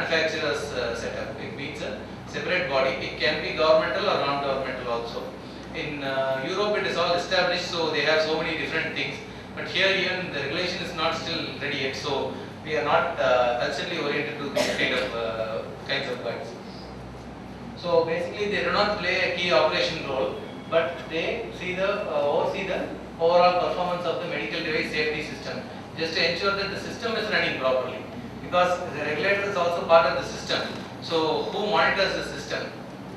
manufacturer's setup. It means a separate body. It can be governmental or non-governmental also. In Europe it is all established, so they have so many different things. But here even the regulation is not still ready yet, so we are not culturally oriented to this kinds of guides. So basically they do not play a key operation role, but they oversee the overall performance of the medical device safety system, just to ensure that the system is running properly. Because the regulator is also part of the system. So who monitors the system?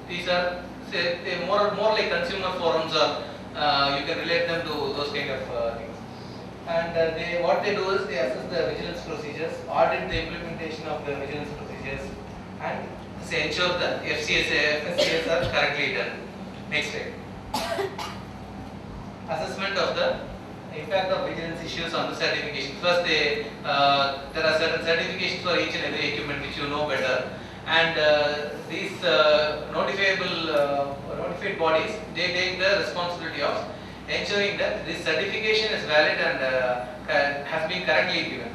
These are more like consumer forums, or you can relate them to those kind of things. And what they do is they assess the vigilance procedures, audit the implementation of the vigilance procedures, and ensure the FSCS are correctly done. Next slide. Assessment of the impact of vigilance issues on the certification. First, there are certain certifications for each and every equipment which you know better, and these notified bodies, they take the responsibility of ensuring that this certification is valid and has been correctly given,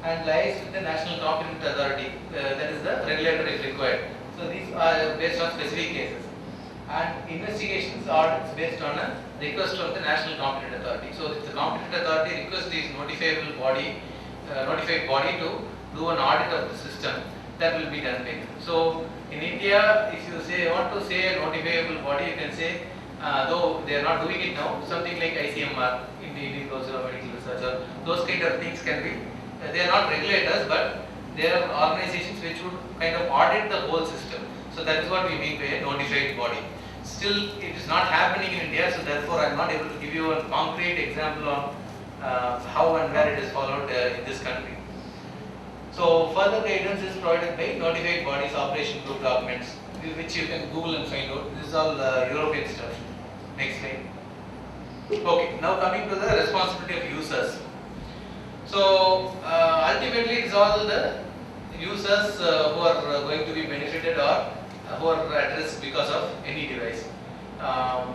and lies with the national competent authority, that is the regulator if required. So these are based on specific cases, and investigations audits based on a request from the national competent authority. So if the competent authority requests this notified body to do an audit of the system, that will be done by them. So in India, if you want to say a notifiable body, you can say, though they are not doing it now, something like ICMR, Indian Council of Medical Research, or those kind of things can be. They are not regulators, but they are organizations which would kind of audit the whole system. So that is what we mean by a notified body. Still, it is not happening in India, so therefore I am not able to give you a concrete example on how and where it is followed in this country. So further guidance is provided by notified bodies operation group documents, which you can Google and find out. This is all European stuff. Next slide. Okay, now coming to the responsibility of users. So ultimately it is all the users who are going to be benefited, or who are at risk because of any device.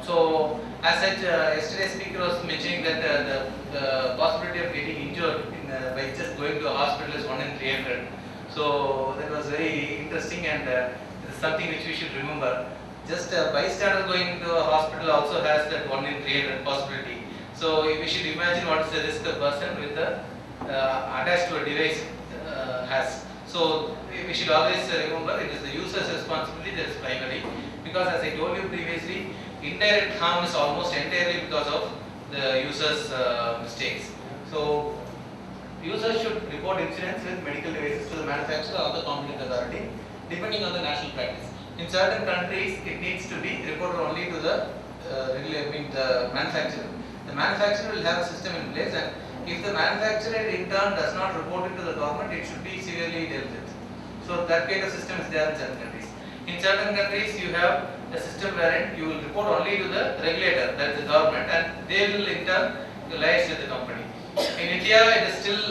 So as such, yesterday's speaker was mentioning that the possibility of getting injured by just going to a hospital is 1 in 300. So that was very interesting, and it is something which we should remember. Just a bystander going to a hospital also has that 1 in 300 possibility. So we should imagine what is the risk a person with the attached to a device has. So we should always remember it is the user's responsibility that is primary, because as I told you previously, indirect harm is almost entirely because of the user's mistakes. So users should report incidents with medical devices to the manufacturer or the competent authority, depending on the national practice. In certain countries, it needs to be reported only to the manufacturer. The manufacturer will have a system in place, and if the manufacturer in turn does not report it to the government, it should be severely dealt with. So that kind of system is there in certain countries. In certain countries, you have a system wherein you will report only to the regulator, that is the government, and they will in turn liaise with the company. In India, it is still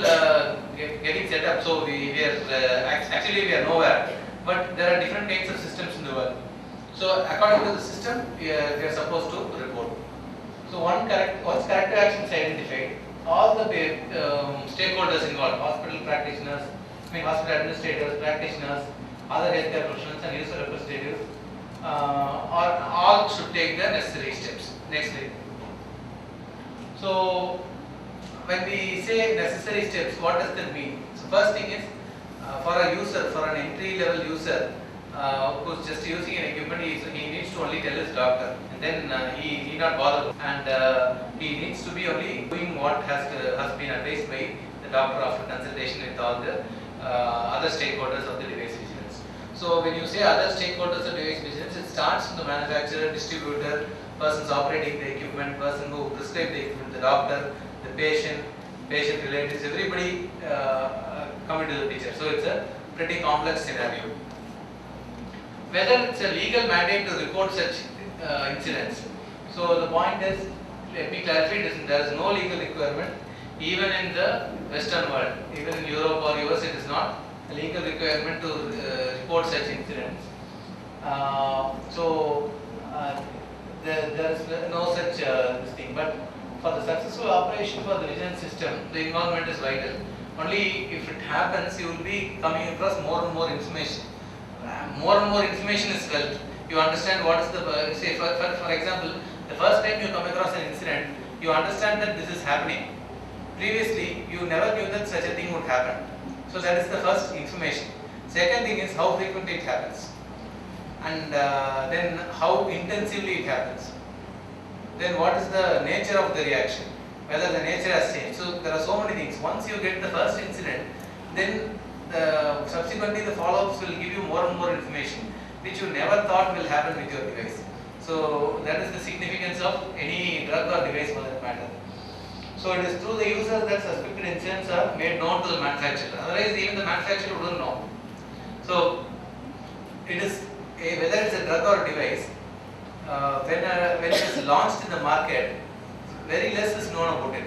getting set up, so we are nowhere. But there are different kinds of systems in the world. So according to the system, we are supposed to report. So once corrective action is identified, all the stakeholders involved, hospital practitioners, hospital administrators, practitioners, other healthcare professionals, and user representatives, all should take the necessary steps. Next slide. So when we say necessary steps, what does that mean? So first thing is, for a user, for an entry level user who is just using an equipment, he needs to only tell his doctor, and then he need not bother, and he needs to be only doing what has been advised by the doctor after consultation with all the other stakeholders of the device vigilance. So when you say other stakeholders of device vigilance, it starts from the manufacturer, distributor, persons operating the equipment, person who prescribed the equipment, the doctor, the patient relatives, everybody come into the picture. So it's a pretty complex scenario. Whether it's a legal mandate to report such incidents. So the point is, let me clarify this: there is no legal requirement, even in the Western world, even in Europe or US, it is not a legal requirement to report such incidents. There is no such thing. But for the successful operation for the vigilance system, the involvement is vital. Only if it happens, you will be coming across more and more information. More and more information is felt. You understand what is the, say for example, the first time you come across an incident, you understand that this is happening. Previously, you never knew that such a thing would happen. So that is the first information. Second thing is how frequently it happens, and then how intensively it happens. Then what is the nature of the reaction, whether the nature has changed. So there are so many things. Once you get the first incident, then subsequently the follow-ups will give you more and more information which you never thought will happen with your device. So that is the significance of any drug or device for that matter. So it is through the users that suspected incidents are made known to the manufacturer. Otherwise even the manufacturer wouldn't know. So it is whether it's a drug or a device, when it is launched in the market, very less is known about it,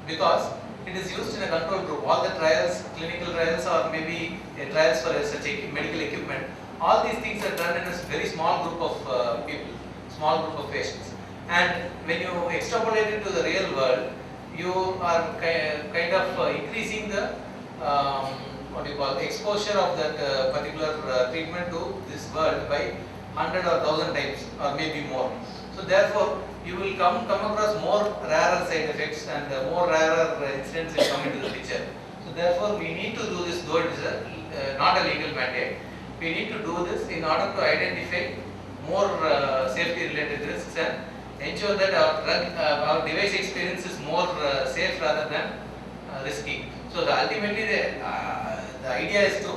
because it is used in a control group. All the trials, clinical trials, or maybe trials for such medical equipment, all these things are done in a very small group of people, small group of patients. And when you extrapolate it to the real world, you are kind of increasing the exposure of that particular treatment to this world by 100 or 1000 times, or maybe more. So therefore, you will come across more rarer side effects, and more rarer incidents will come into the picture. So therefore, we need to do this, though it is not a legal mandate. We need to do this in order to identify more safety related risks and ensure that our device experience is more safe rather than risky. So ultimately the idea is to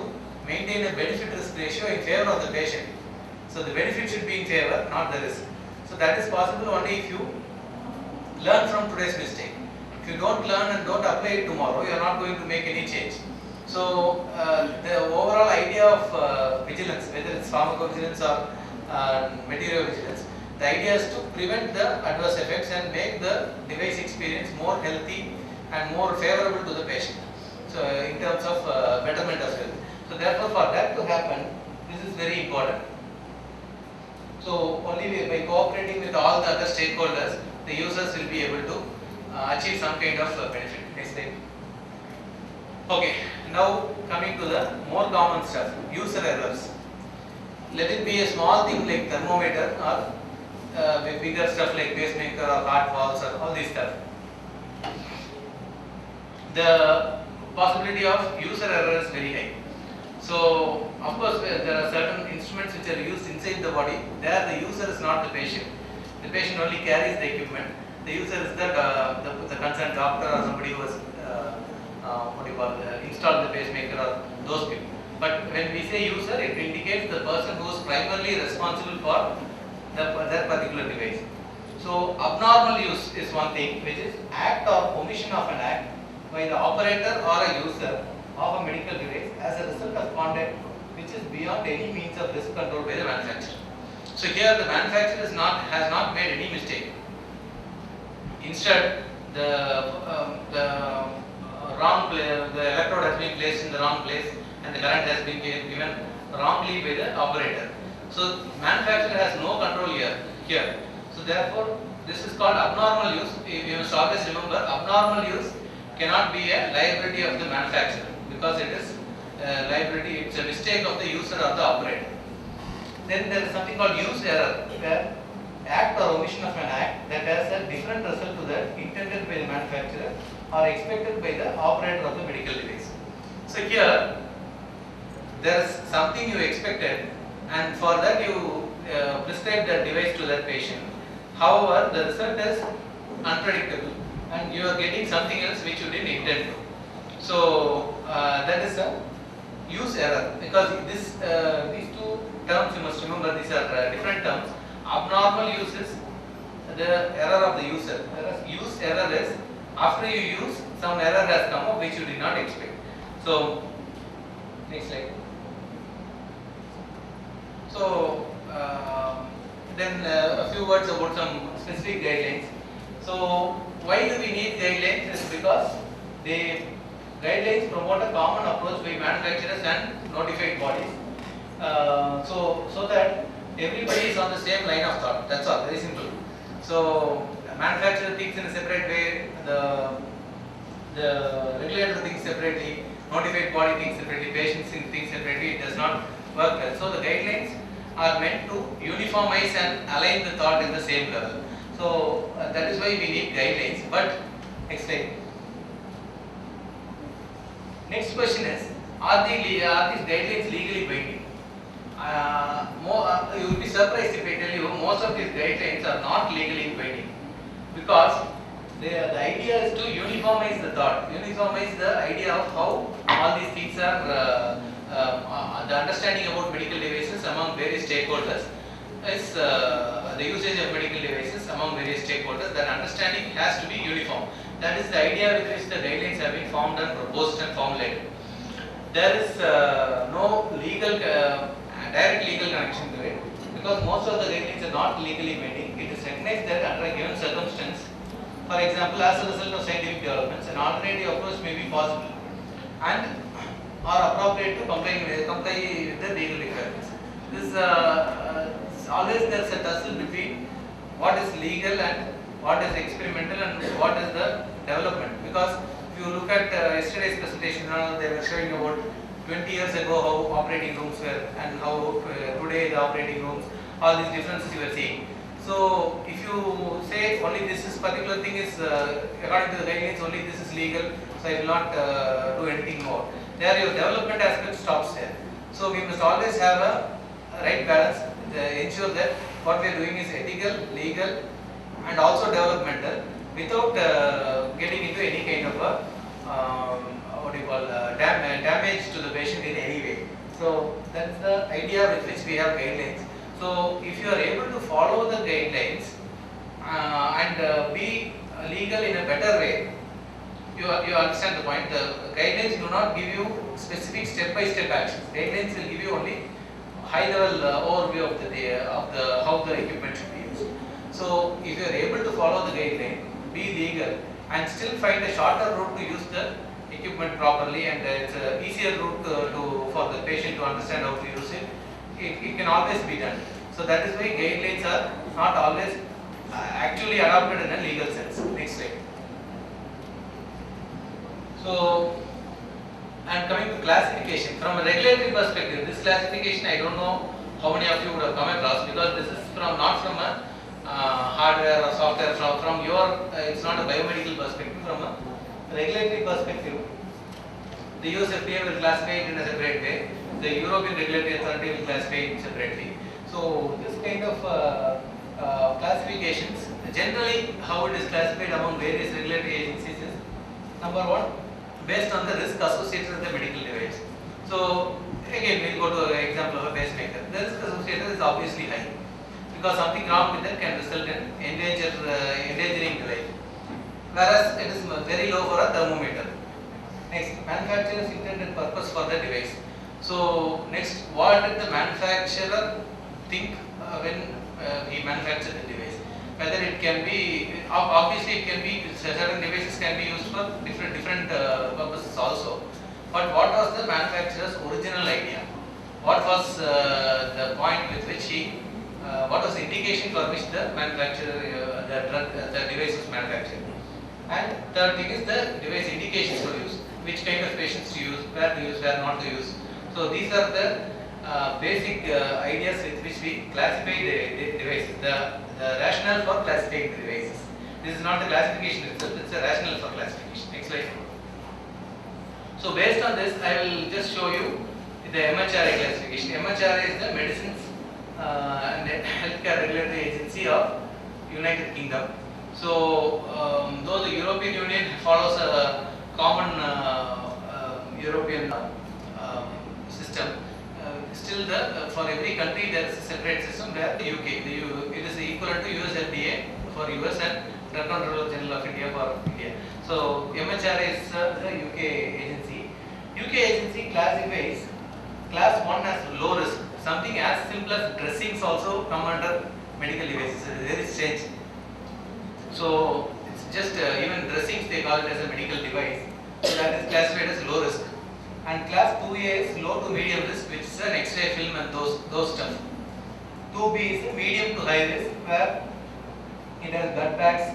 maintain a benefit risk ratio in favor of the patient. So the benefit should be in favor, not the risk. So that is possible only if you learn from today's mistake. If you don't learn and don't apply it tomorrow, you are not going to make any change. So the overall idea of vigilance, whether it's pharmacovigilance or material vigilance, the idea is to prevent the adverse effects and make the device experience more healthy and more favorable to the patient. So in terms of betterment of health. So therefore, for that to happen, this is very important. So only by cooperating with all the other stakeholders, the users will be able to achieve some kind of benefit. Next slide. Okay, now coming to the more common stuff, user errors. Let it be a small thing like thermometer, or bigger stuff like pacemaker or heart valves or all this stuff. The possibility of user error is very high. So of course there are certain instruments which are used inside the body. There the user is not the patient. The patient only carries the equipment. The user is the concerned doctor or somebody who has installed the pacemaker or those people. But when we say user, it indicates the person who is primarily responsible for that particular device. So abnormal use is one thing, which is act or omission of an act by the operator or a user of a medical device as a result of conduct which is beyond any means of risk control by the manufacturer. So here the manufacturer has not made any mistake. Instead, the electrode has been placed in the wrong place and the current has been given wrongly by the operator. So manufacturer has no control here. So therefore, this is called abnormal use. You must always remember, abnormal use cannot be a liability of the manufacturer, because it is a liability, it's a mistake of the user or the operator. Then there is something called use error, where act or omission of an act that has a different result to that intended by the manufacturer or expected by the operator of the medical device. So here there is something you expected, and for that you prescribe that device to that patient. However, the result is unpredictable and you are getting something else which you didn't intend to. So that is a use error, because these two terms you must remember, these are different terms. Abnormal use is the error of the user, whereas use error is after you use, some error has come up which you did not expect. So next slide. So then a few words about some specific guidelines. So why do we need guidelines? Is because the guidelines promote a common approach by manufacturers and notified bodies, so that everybody is on the same line of thought. That's all, very simple. So manufacturer thinks in a separate way, the the regulator thinks separately, notified body thinks separately, patients think separately, it does not work well. So the guidelines are meant to uniformize and align the thought in the same level. So that is why we need guidelines. But explain. Next question is, are these guidelines legally binding? You will be surprised if I tell you most of these guidelines are not legally binding, because the idea is to uniformize the thought, uniformize the idea of how all these things are, the understanding about medical devices among various stakeholders is the usage of medical devices among various stakeholders. That understanding has to be uniform. That is the idea with which the guidelines have been formed and proposed and formulated. There is no legal, direct legal connection to it, because most of the guidelines are not legally binding. It is recognized that under a given circumstance, for example, as a result of scientific developments, an alternative approach may be possible and are appropriate to comply with the legal requirements. This always there is a tussle between what is legal and what is experimental and what is the development. Because if you look at yesterday's presentation, they were showing about 20 years ago how operating rooms were and how today the operating rooms, all these differences you are seeing. So if you say only this particular thing is according to the guidelines, only this is legal, so I will not do anything more. There your development aspect stops there. So we must always have a right balance, ensure that what we are doing is ethical, legal and also developmental, without getting into any kind of a damage to the patient in any way. So that's the idea with which we have guidelines. So if you are able to follow the guidelines and be legal in a better way, you understand the point. The guidelines do not give you specific step-by-step actions. Guidelines will give you only high-level overview of the how the equipment should be used. So if you are able to follow the guideline, be legal, and still find a shorter route to use the equipment properly, and it's an easier route for the patient to understand how to use it, it can always be done. So that is why guidelines are not always actually adopted in a legal sense. Next slide. So, and coming to classification, from a regulatory perspective, this classification I don't know how many of you would have come across, because this is not from a hardware or software, from your, it's not a biomedical perspective, from a regulatory perspective. The US FDA will classify it in a separate way, the European Regulatory Authority will classify it separately. So this kind of classifications, generally how it is classified among various regulatory agencies is, number one, based on the risk associated with the medical device. So again we will go to an example of a pacemaker. The risk associated is obviously high, because something wrong with it can result in endangering the life, whereas it is very low for a thermometer. Next, manufacturer's intended purpose for the device. So next, what did the manufacturer think when he manufactured the device? Whether it can be, obviously it can be, certain devices can be used for different purposes also. But what was the manufacturer's original idea? What was the point with which he, what was the indication for which the manufacturer, the device was manufactured? And third thing is the device indications for use. Which kind of patients to use, where to use, where not to use. So these are the basic ideas with which we classify the devices, the rationale for classifying the devices. This is not the classification itself, it's a rationale for classification. Next slide. So based on this, I will just show you the MHRA classification. MHRA is the Medicines and Healthcare Regulatory Agency of United Kingdom. So though the European Union follows a common European system, still for every country there is a separate system, where the UK, it is equivalent to US FDA for US and Drug Controller General of India for India. So MHRA is the UK agency. UK agency classifies class 1 as low risk. Something as simple as dressings also come under medical devices. It is very strange. So it's just even dressings they call it as a medical device. So that is classified as low risk. And class 2A is low to medium risk, which is an X-ray film and those stuff. 2B is a medium to high risk, where it has blood bags,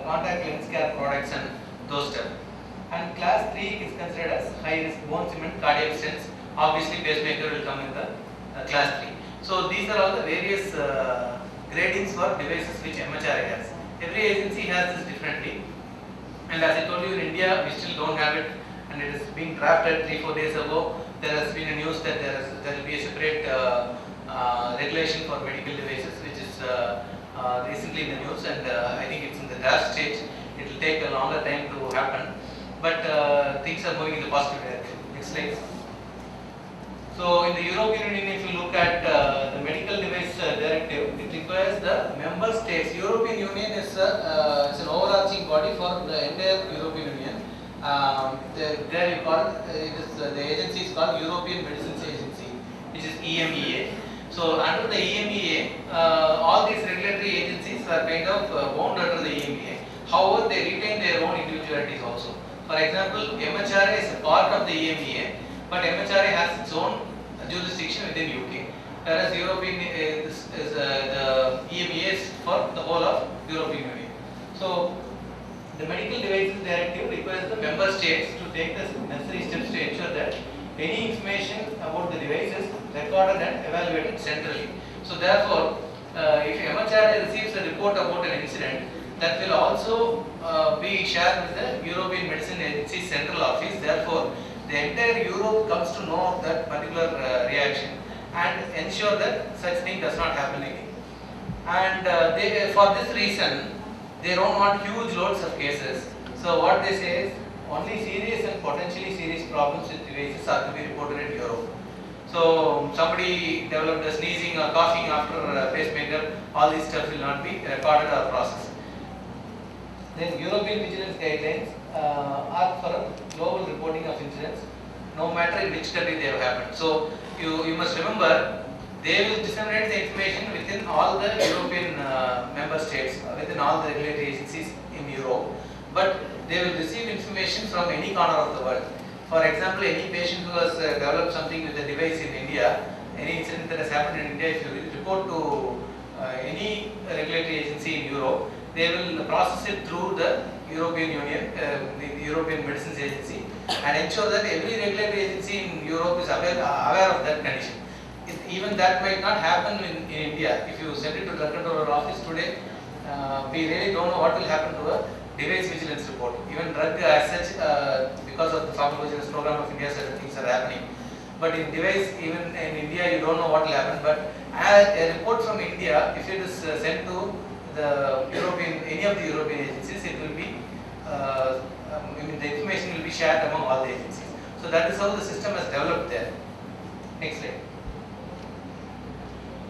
contact lens care products and those stuff. And class 3 is considered as high risk bone cement, cardiac stents. Obviously pacemaker will come in the class 3. So these are all the various gradings for devices which MHRA has. Every agency has this differently. And as I told you, in India we still don't have it, and it is being drafted 3-4 days ago. There has been a news that there will be a separate regulation for medical devices, which is recently in the news, and I think it's in the draft stage. It will take a longer time to happen, but things are moving in the positive direction. Next slide. So in the European Union, if you look at the medical device directive, it requires the member states. European Union is an overarching body for the entire European Union. There you call the agency is called European Medicines Agency, which is EMEA. So under the EMEA, all these regulatory agencies are kind of bound under the EMEA. However, they retain their own individualities also. For example, MHRA is a part of the EMEA, but MHRA has its own jurisdiction within UK. Whereas European the EMEA is for the whole of European Union. So the Medical Devices Directive requires the member states to take the necessary steps to ensure that any information about the device is recorded and evaluated centrally. So therefore, if MHRA receives a report about an incident, that will also be shared with the European Medicine Agency central office. Therefore, the entire Europe comes to know of that particular reaction and ensure that such thing does not happen again. And for this reason, they don't want huge loads of cases. So what they say is only serious and potentially serious problems with devices are to be reported in Europe. So somebody developed a sneezing or coughing after a pacemaker, all these stuff will not be recorded or processed. Then European Vigilance Guidelines are for global reporting of incidents, no matter in which country they have happened. So you must remember, they will disseminate the information within all the European member states, within all the regulatory agencies in Europe, but they will receive information from any corner of the world. For example, any patient who has developed something with a device in India, any incident that has happened in India, if you report to any regulatory agency in Europe, they will process it through the European Union, the European Medicines Agency, and ensure that every regulatory agency in Europe is aware of that condition. Even that might not happen in India. If you send it to drug controller office today, we really don't know what will happen to a device vigilance report. Even drug as such, because of the pharmacovigilance program of India, certain things are happening. But in device, even in India, you don't know what will happen. But as a report from India, if it is sent to the any of the European agencies, it will be, the information will be shared among all the agencies. So that is how the system has developed there. Next slide.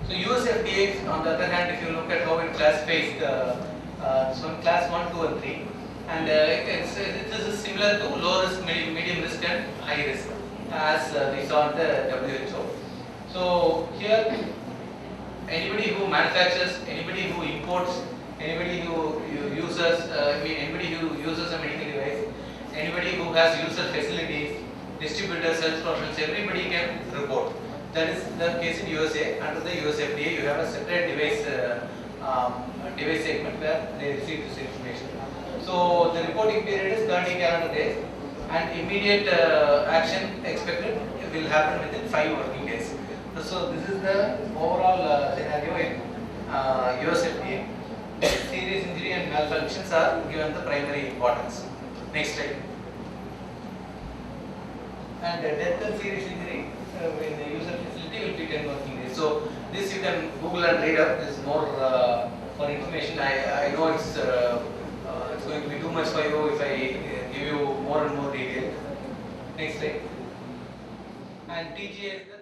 So US FDA, on the other hand, if you look at how it classifies so class 1, 2 and 3, and this is similar to low risk, medium risk and high risk, as we saw in the WHO. So here, anybody who manufactures, anybody who imports, anybody who uses, anybody who uses a medical device, anybody who has user facilities, distributors, health professionals, everybody can report. That is the case in USA. Under the US FDA, you have a separate device segment where they receive this information. So the reporting period is 30 calendar days, and immediate action expected will happen within 5 working days. So this is the overall scenario in US FDA. Serious injury and malfunctions are given the primary importance. Next slide. And death and serious injury in the user facility will be 10 working days. So this you can Google and read up. This is more for information. I know it's going to be too much for you if I give you more and more detail. Next slide. And TGA is the